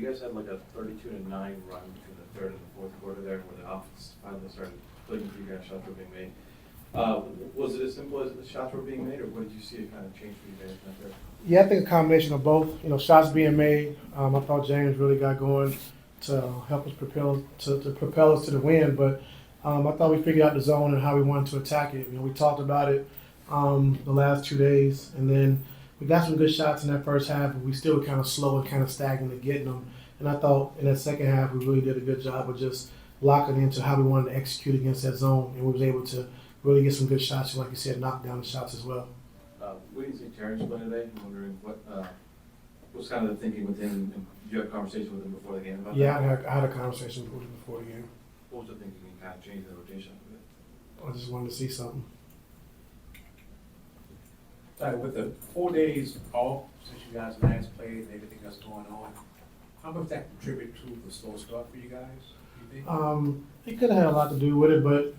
you guys had like a 32-9 run between the third and the fourth quarter there, where the offense finally started clicking for you guys, shots were being made. Was it as simple as the shots were being made, or what did you see it kind of change for you guys in that third? Yeah, I think a combination of both. You know, shots being made. I thought James really got going to help us propel us to the win. But I thought we figured out the zone and how we wanted to attack it. You know, we talked about it the last 2 days, and then we got some good shots in that first half, but we still were kind of slow and kind of stagnant at getting them. And I thought in that second half we really did a good job of just locking into how we wanted to execute against that zone, and we was able to really get some good shots, and like you said, knock down the shots as well. We didn't see Terrence play today. I'm wondering what was kind of the thinking with him. And did you have a conversation with him before the game about Yeah, that? I had a conversation with him before the game. What was the thinking? You kind of changed the rotation a bit. I just wanted to see something. With the 4 days off since you guys last played and everything that's going on, how much that contribute to the slow start for you guys, do you think? It could have had a lot to do with it, but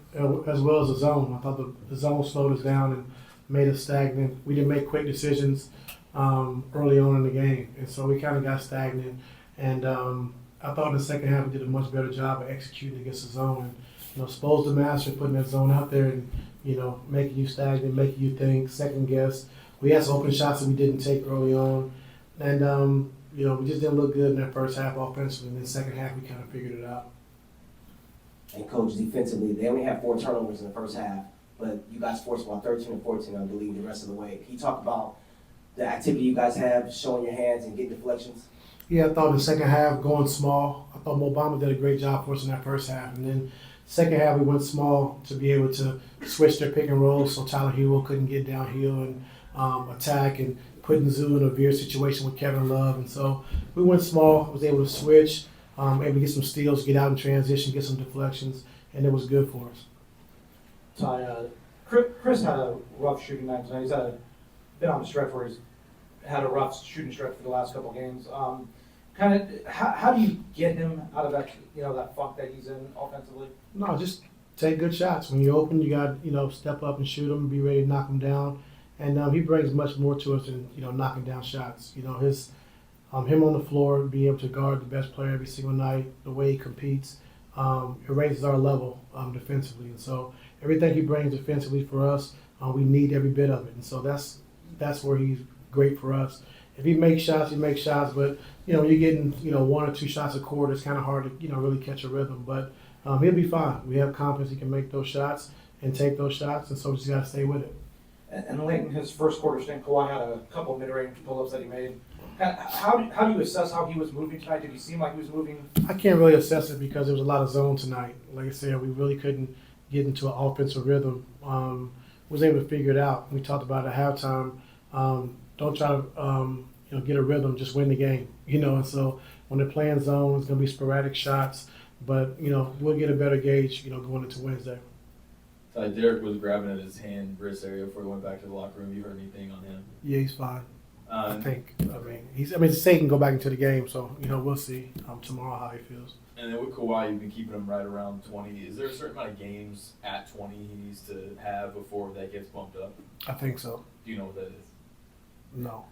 as well as the zone. I thought the zone slowed us down and made us stagnant. We didn't make quick decisions early on in the game, and so we kind of got stagnant. And I thought in the second half we did a much better job of executing against the zone. And, you know, Spo's the master putting that zone out there and, you know, making you stagnant, making you think, second guess. We had some open shots that we didn't take early on, and you know, we just didn't look good in that first half offensively. And then second half we kind of figured it out. And coach, defensively, they only had 4 turnovers in the first half, but you guys forced about 13 and 14, I believe, the rest of the way. Can you talk about the activity you guys have, showing your hands and getting deflections? Yeah, I thought in the second half going small. I thought Obama did a great job for us in that first half, and then second half we went small to be able to switch their pick and roll, so Tyler Hero couldn't get downhill and attack, and putting Zoo in a weird situation with Kevin Love. And so we went small, was able to switch, able to get some steals, get out in transition, get some deflections, and it was good for us. Ty, Chris had a rough shooting night tonight. He's been on the stretch where he's had a rough shooting stretch for the last couple games. How do you get him out of that, that funk that he's in offensively? No, just take good shots. When you're open, you got step up and shoot them, be ready to knock them down. And he brings much more to us than knocking down shots. Him on the floor, being able to guard the best player every single night, the way he competes, it raises our level defensively. And so everything he brings defensively for us, we need every bit of it. And so that's where he's great for us. If he makes shots, he makes shots. But when you're getting 1 or 2 shots a quarter, it's kind of hard to really catch a rhythm. But he'll be fine. We have confidence he can make those shots and take those shots, and so we just got to stay with it. And late in his first quarter stint, Kawhi had a couple mid-range pull-ups that he made. How do you assess how he was moving tonight? Did he seem like he was moving? I can't really assess it because there was a lot of zone tonight. Like I said, we really couldn't get into an offensive rhythm. Was able to figure it out. We talked about it at halftime. Don't try to get a rhythm, just win the game. And so when they're playing zone, it's going to be sporadic shots. But we'll get a better gauge going into Wednesday. Derek was grabbing at his hand wrist area before he went back to the locker room. You heard anything on him? Yeah, he's fine. I think. He's saying he can go back into the game, so we'll see tomorrow how he feels. And then with Kawhi, you've been keeping him right around 20. Is there a certain amount of games at 20 he needs to have before that gets bumped up? I think so. Do you know what that is? No.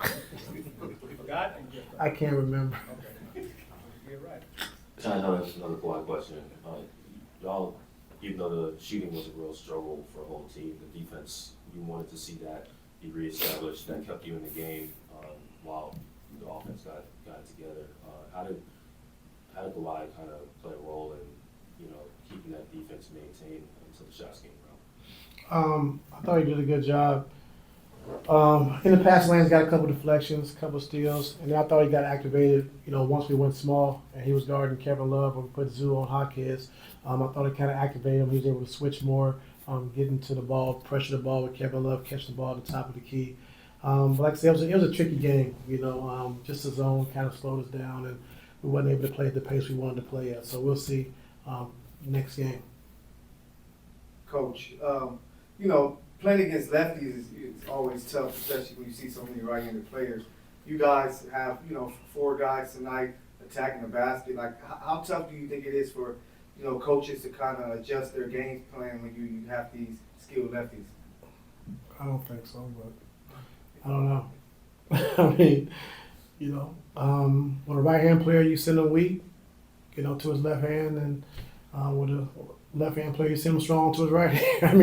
Okay. You forgot? I can't remember. Okay. You're right. Trying to have another Kawhi question. Y'all, even though the shooting was a real struggle for the whole team, the defense, you wanted to see that be reestablished. That kept you in the game while the offense got it together. How did Kawhi kind of play a role in keeping that defense maintained until the shots came around? I thought he did a good job. In the pass lanes, got a couple deflections, a couple steals, and then I thought he got activated. Once we went small and he was guarding Kevin Love and we put Zoo on Hawkins, I thought it kind of activated him. He was able to switch more, get into the ball, pressure the ball with Kevin Love, catch the ball at the top of the key. But like I said, it was a tricky game. Just the zone kind of slowed us down, and we wasn't able to play at the pace we wanted to play at. So we'll see next game. Coach, playing against lefties is always tough, especially when you see so many right-handed players. You guys have, 4 guys tonight attacking the basket. Like, how tough do you think it is for, coaches to kind of adjust their game plan when you have these skilled lefties? I don't think so, but I don't know. You know, with a right hand player, you send him weak, you know, to his left hand, and with a left hand player, you send him strong to his right hand. I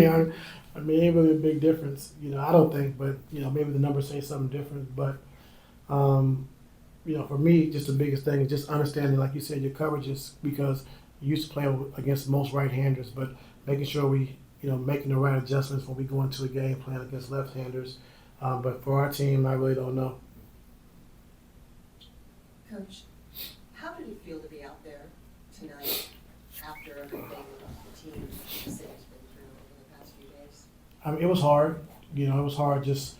mean, ain't really a big difference. You know, I don't think, but you know, maybe the numbers say something different. But you know, for me, just the biggest thing is just understanding, like you said, your coverages, because you used to play against most right-handers, but making sure we, you know, making the right adjustments when we go into a game playing against left-handers. But for our team, I really don't know. Coach, how did it feel to be out there tonight after everything the team, the city's been through over the past few days? It was hard. You know, it was hard just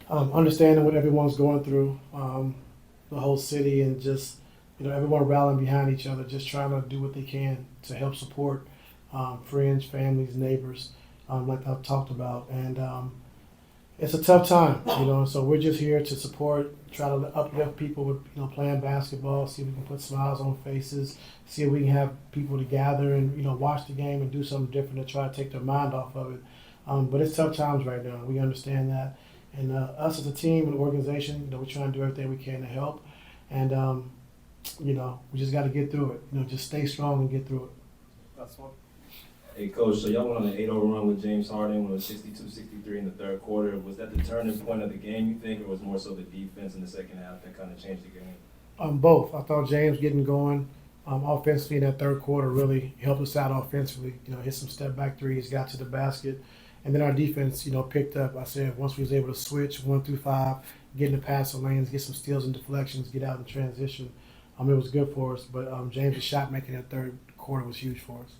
understanding what everyone's going through, the whole city, and just, you know, everyone rallying behind each other, just trying to do what they can to help support friends, families, neighbors, like I've talked about. And it's a tough time, you know, so we're just here to support, try to uplift people with, you know, playing basketball, see if we can put smiles on faces, see if we can have people to gather and, you know, watch the game and do something different to try to take their mind off of it. But it's tough times right now. We understand that. And us as a team and organization, you know, we're trying to do everything we can to help. And, you know, we just got to get through it. You know, just stay strong and get through it. That's one. Hey, Coach, so y'all went on an 8-0 run with James Harden when it was 62-63 in the third quarter. Was that the turning point of the game, you think, or was more so the defense in the second half that kind of changed the game? Both. I thought James getting going offensively in that third quarter really helped us out offensively. You know, hit some step back threes, got to the basket. And then our defense, you know, picked up. I said once we was able to switch 1 through 5, get in the passing lanes, get some steals and deflections, get out in transition, it was good for us. But James' shot making that third quarter was huge for us.